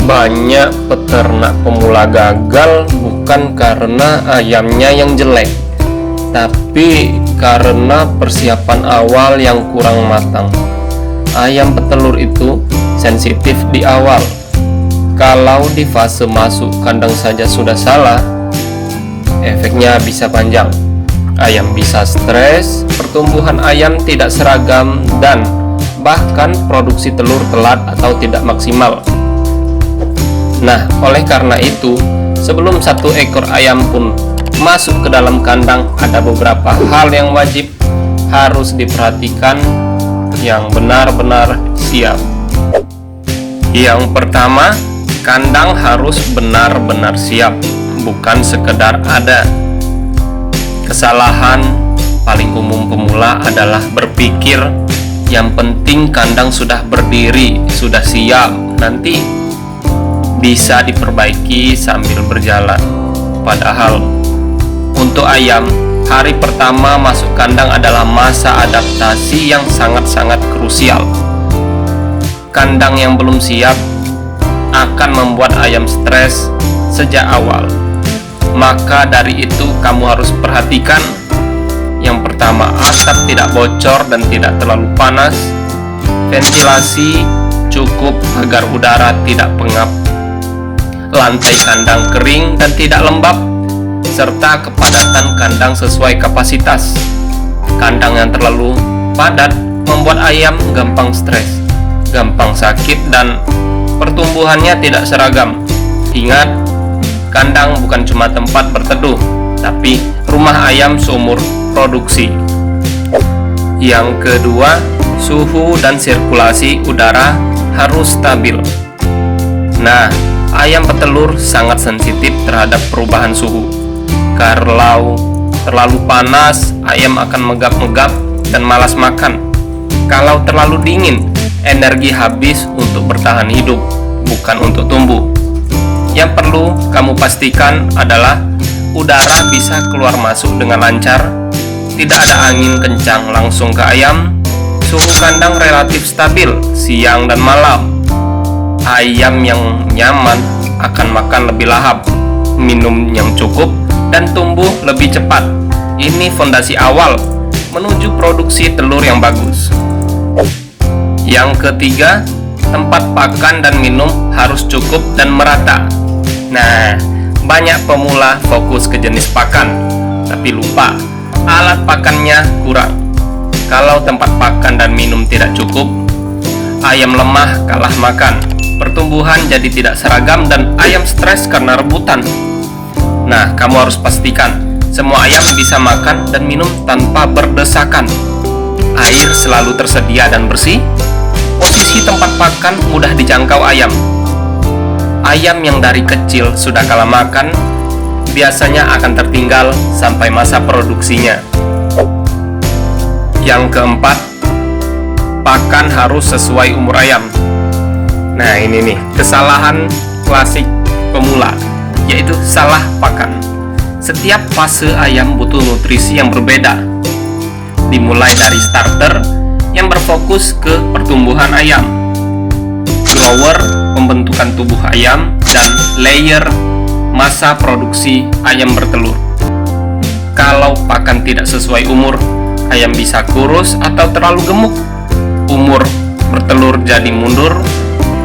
Banyak peternak pemula gagal bukan karena ayamnya yang jelek, tapi karena persiapan awal yang kurang matang. Ayam petelur itu sensitif di awal. Kalau di fase masuk kandang saja sudah salah, efeknya bisa panjang. Ayam bisa stres, pertumbuhan ayam tidak seragam, dan bahkan produksi telur telat atau tidak maksimal. Nah, oleh karena itu, sebelum satu ekor ayam pun masuk ke dalam kandang, ada beberapa hal yang wajib harus diperhatikan yang benar-benar siap. Yang pertama, kandang harus benar-benar siap, bukan sekedar ada. Kesalahan paling umum pemula adalah berpikir yang penting kandang sudah berdiri, sudah siap, nanti bisa diperbaiki sambil berjalan. Padahal untuk ayam, hari pertama masuk kandang adalah masa adaptasi yang sangat-sangat krusial. Kandang yang belum siap akan membuat ayam stres sejak awal. Maka dari itu kamu harus perhatikan. Yang pertama, atap tidak bocor dan tidak terlalu panas. Ventilasi cukup agar udara tidak pengap. Lantai kandang kering dan tidak lembab, serta kepadatan kandang sesuai kapasitas. Kandang yang terlalu padat membuat ayam gampang stres, gampang sakit, dan pertumbuhannya tidak seragam. Ingat, kandang bukan cuma tempat berteduh, tapi rumah ayam seumur produksi. Yang kedua, suhu dan sirkulasi udara harus stabil. Nah, ayam petelur sangat sensitif terhadap perubahan suhu. Kalau terlalu panas, ayam akan megap-megap dan malas makan. Kalau terlalu dingin, energi habis untuk bertahan hidup, bukan untuk tumbuh. Yang perlu kamu pastikan adalah udara bisa keluar masuk dengan lancar, tidak ada angin kencang langsung ke ayam, suhu kandang relatif stabil siang dan malam. Ayam yang nyaman akan makan lebih lahap, minum yang cukup, dan tumbuh lebih cepat. Ini fondasi awal menuju produksi telur yang bagus. Yang ketiga, tempat pakan dan minum harus cukup dan merata. Nah, banyak pemula fokus ke jenis pakan, tapi lupa alat pakannya kurang. Kalau tempat pakan dan minum tidak cukup, ayam lemah kalah makan, pertumbuhan jadi tidak seragam, dan ayam stres karena rebutan. Nah, kamu harus pastikan semua ayam bisa makan dan minum tanpa berdesakan. Air selalu tersedia dan bersih. Posisi tempat pakan mudah dijangkau ayam. Ayam yang dari kecil sudah kalah makan biasanya akan tertinggal sampai masa produksinya. Yang keempat, pakan harus sesuai umur ayam. Nah, ini nih kesalahan klasik pemula, yaitu salah pakan. Setiap fase ayam butuh nutrisi yang berbeda. Dimulai dari starter yang berfokus ke pertumbuhan ayam, grower pembentukan tubuh ayam, dan layer masa produksi ayam bertelur. Kalau pakan tidak sesuai umur, ayam bisa kurus atau terlalu gemuk. Umur bertelur jadi mundur,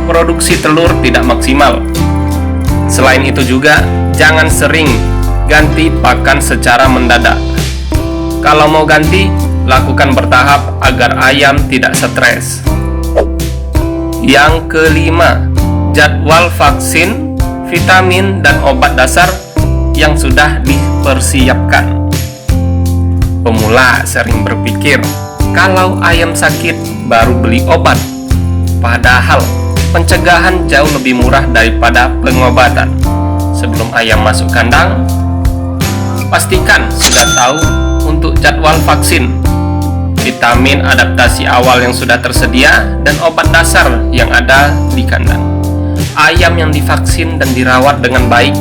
produksi telur tidak maksimal. Selain itu juga, jangan sering ganti pakan secara mendadak. Kalau mau ganti, lakukan bertahap agar ayam tidak stres. Yang kelima, jadwal vaksin, vitamin, dan obat dasar yang sudah dipersiapkan. Pemula sering berpikir, kalau ayam sakit baru beli obat. Padahal pencegahan jauh lebih murah daripada pengobatan. Sebelum ayam masuk kandang, pastikan sudah tahu untuk jadwal vaksin, vitamin adaptasi awal yang sudah tersedia, dan obat dasar yang ada di kandang. Ayam yang divaksin dan dirawat dengan baik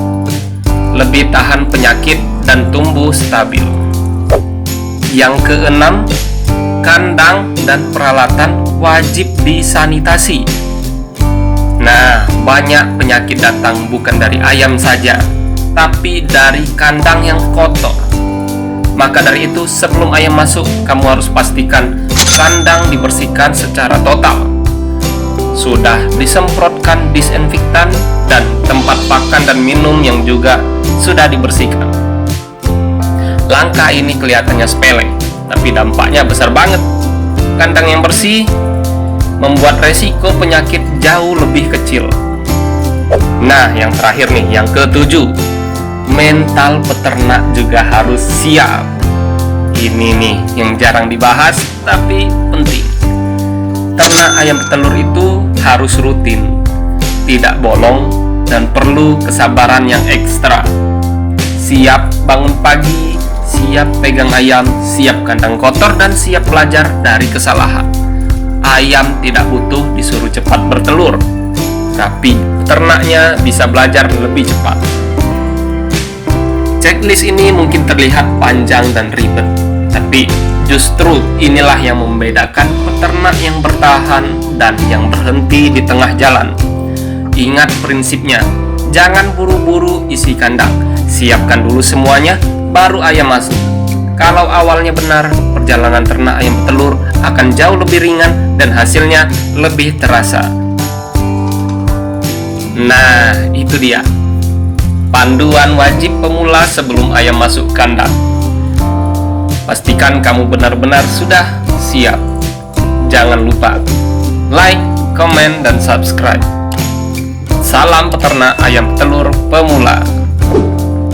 lebih tahan penyakit dan tumbuh stabil. Yang keenam, kandang dan peralatan wajib disanitasi. Nah, banyak penyakit datang bukan dari ayam saja, tapi dari kandang yang kotor. Maka dari itu, sebelum ayam masuk, kamu harus pastikan kandang dibersihkan secara total. Sudah disemprotkan disinfektan dan tempat pakan dan minum yang juga sudah dibersihkan. Langkah ini kelihatannya sepele, tapi dampaknya besar banget. Kandang yang bersih membuat resiko penyakit jauh lebih kecil. Nah, yang terakhir nih, yang ketujuh, mental peternak juga harus siap. Ini nih yang jarang dibahas tapi penting. Ternak ayam petelur itu harus rutin, tidak bolong, dan perlu kesabaran yang ekstra. Siap bangun pagi, siap pegang ayam, siap kandang kotor, dan siap belajar dari kesalahan. Ayam tidak butuh disuruh cepat bertelur, tapi ternaknya bisa belajar lebih cepat. Checklist ini mungkin terlihat panjang dan ribet, tapi justru inilah yang membedakan peternak yang bertahan dan yang berhenti di tengah jalan. Ingat prinsipnya, jangan buru-buru isi kandang, siapkan dulu semuanya, baru ayam masuk. Kalau awalnya benar, perjalanan ternak ayam petelur akan jauh lebih ringan dan hasilnya lebih terasa. Nah, itu dia panduan wajib pemula sebelum ayam masuk kandang. Pastikan kamu benar-benar sudah siap. Jangan lupa like, komen, dan subscribe. Salam peternak ayam petelur pemula.